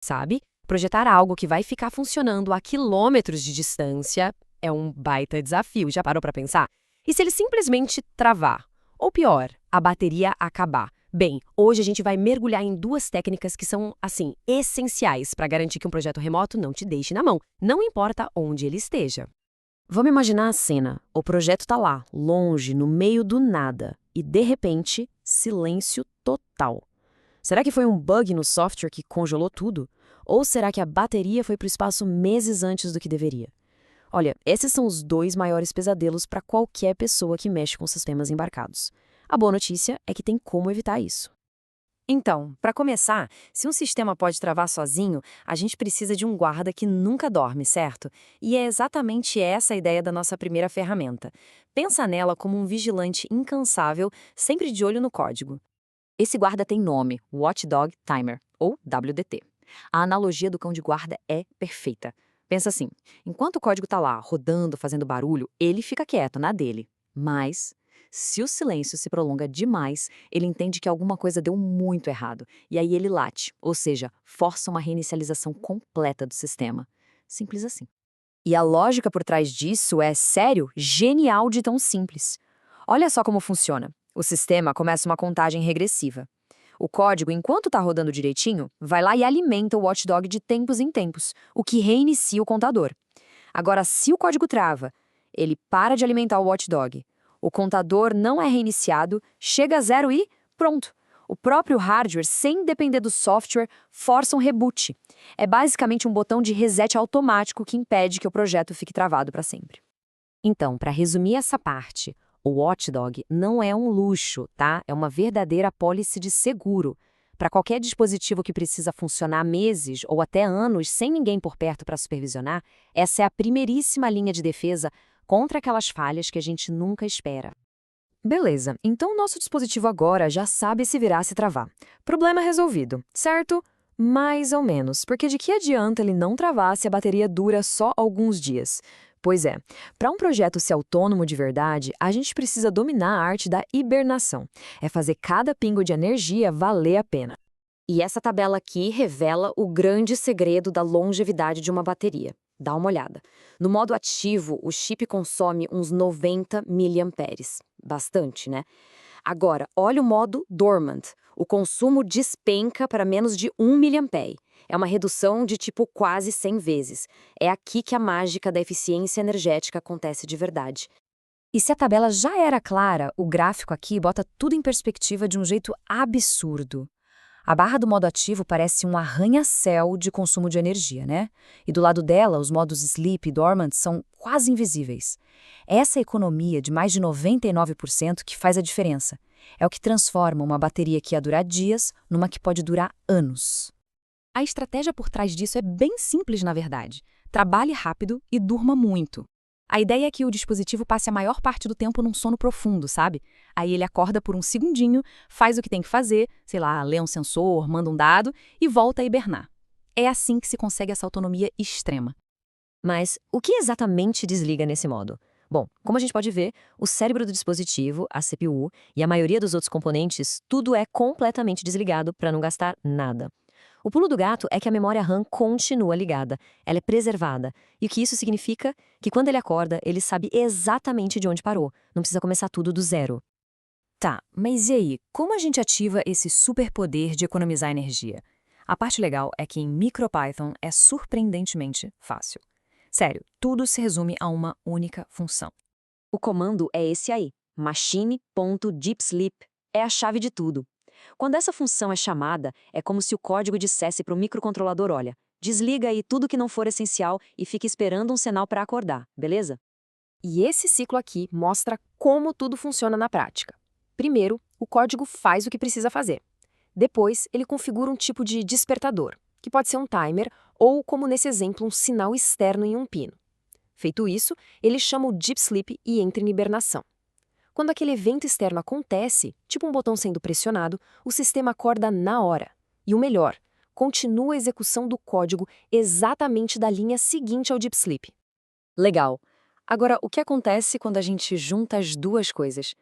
sabe? Projetar algo que vai ficar funcionando a quilômetros de distância é um baita desafio, já parou para pensar? E se ele simplesmente travar? Ou pior, a bateria acabar? Bem, hoje a gente vai mergulhar em duas técnicas que são, assim, essenciais para garantir que um projeto remoto não te deixe na mão, não importa onde ele esteja. Vamos imaginar a cena. O projeto está lá, longe, no meio do nada, e de repente, silêncio total. Será que foi um bug no software que congelou tudo? Ou será que a bateria foi para o espaço meses antes do que deveria? Olha, esses são os dois maiores pesadelos para qualquer pessoa que mexe com sistemas embarcados. A boa notícia é que tem como evitar isso. Então, para começar, se um sistema pode travar sozinho, a gente precisa de um guarda que nunca dorme, certo? E é exatamente essa a ideia da nossa primeira ferramenta. Pensa nela como um vigilante incansável, sempre de olho no código. Esse guarda tem nome, Watchdog Timer, ou WDT. A analogia do cão de guarda é perfeita. Pensa assim, enquanto o código está lá, rodando, fazendo barulho, ele fica quieto, na dele. Mas, se o silêncio se prolonga demais, ele entende que alguma coisa deu muito errado. E aí ele late, ou seja, força uma reinicialização completa do sistema. Simples assim. E a lógica por trás disso é, sério, genial de tão simples. Olha só como funciona. O sistema começa uma contagem regressiva. O código, enquanto está rodando direitinho, vai lá e alimenta o watchdog de tempos em tempos, o que reinicia o contador. Agora, se o código trava, ele para de alimentar o watchdog. O contador não é reiniciado, chega a zero e pronto. O próprio hardware, sem depender do software, força um reboot. É basicamente um botão de reset automático que impede que o projeto fique travado para sempre. Então, para resumir essa parte, o Watchdog não é um luxo, tá? É uma verdadeira apólice de seguro. Para qualquer dispositivo que precisa funcionar meses ou até anos sem ninguém por perto para supervisionar, essa é a primeiríssima linha de defesa contra aquelas falhas que a gente nunca espera. Beleza, então o nosso dispositivo agora já sabe se virar se travar. Problema resolvido, certo? Mais ou menos, porque de que adianta ele não travar se a bateria dura só alguns dias? Pois é, para um projeto ser autônomo de verdade, a gente precisa dominar a arte da hibernação. É fazer cada pingo de energia valer a pena. E essa tabela aqui revela o grande segredo da longevidade de uma bateria. Dá uma olhada. No modo ativo, o chip consome uns 90 miliamperes. Bastante, né? Agora, olha o modo dormant. O consumo despenca para menos de 1 miliampere. É uma redução de tipo quase 100 vezes. É aqui que a mágica da eficiência energética acontece de verdade. E se a tabela já era clara, o gráfico aqui bota tudo em perspectiva de um jeito absurdo. A barra do modo ativo parece um arranha-céu de consumo de energia, né? E do lado dela, os modos Sleep e Dormant são quase invisíveis. É essa economia de mais de 99% que faz a diferença. É o que transforma uma bateria que ia durar dias numa que pode durar anos. A estratégia por trás disso é bem simples, na verdade. Trabalhe rápido e durma muito. A ideia é que o dispositivo passe a maior parte do tempo num sono profundo, sabe? Aí ele acorda por um segundinho, faz o que tem que fazer, sei lá, lê um sensor, manda um dado e volta a hibernar. É assim que se consegue essa autonomia extrema. Mas o que exatamente desliga nesse modo? Bom, como a gente pode ver, o cérebro do dispositivo, a CPU e a maioria dos outros componentes, tudo é completamente desligado para não gastar nada. O pulo do gato é que a memória RAM continua ligada, ela é preservada. E o que isso significa? Que quando ele acorda, ele sabe exatamente de onde parou, não precisa começar tudo do zero. Tá, mas e aí, como a gente ativa esse superpoder de economizar energia? A parte legal é que em MicroPython é surpreendentemente fácil. Sério, tudo se resume a uma única função. O comando é esse aí, machine.deepsleep. É a chave de tudo. Quando essa função é chamada, é como se o código dissesse para o microcontrolador, olha, desliga aí tudo que não for essencial e fique esperando um sinal para acordar, beleza? E esse ciclo aqui mostra como tudo funciona na prática. Primeiro, o código faz o que precisa fazer. Depois, ele configura um tipo de despertador, que pode ser um timer ou, como nesse exemplo, um sinal externo em um pino. Feito isso, ele chama o Deep Sleep e entra em hibernação. Quando aquele evento externo acontece, tipo um botão sendo pressionado, o sistema acorda na hora. E o melhor, continua a execução do código exatamente da linha seguinte ao Deep Sleep. Legal. Agora, o que acontece quando a gente junta as duas coisas?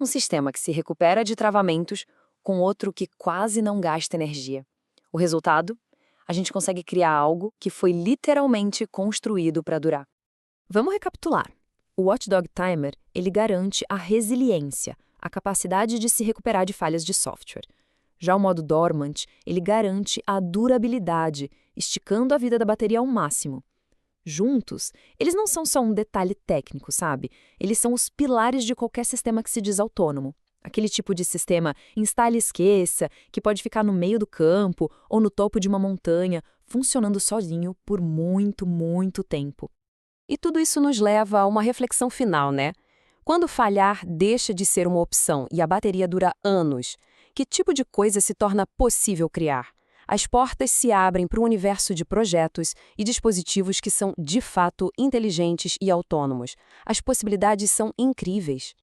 Um sistema que se recupera de travamentos com outro que quase não gasta energia. O resultado? A gente consegue criar algo que foi literalmente construído para durar. Vamos recapitular. O Watchdog Timer, ele garante a resiliência, a capacidade de se recuperar de falhas de software. Já o modo Dormant, ele garante a durabilidade, esticando a vida da bateria ao máximo. Juntos, eles não são só um detalhe técnico, sabe? Eles são os pilares de qualquer sistema que se diz autônomo. Aquele tipo de sistema instale e esqueça, que pode ficar no meio do campo ou no topo de uma montanha, funcionando sozinho por muito, muito tempo. E tudo isso nos leva a uma reflexão final, né? Quando falhar deixa de ser uma opção e a bateria dura anos, que tipo de coisa se torna possível criar? As portas se abrem para um universo de projetos e dispositivos que são, de fato, inteligentes e autônomos. As possibilidades são incríveis.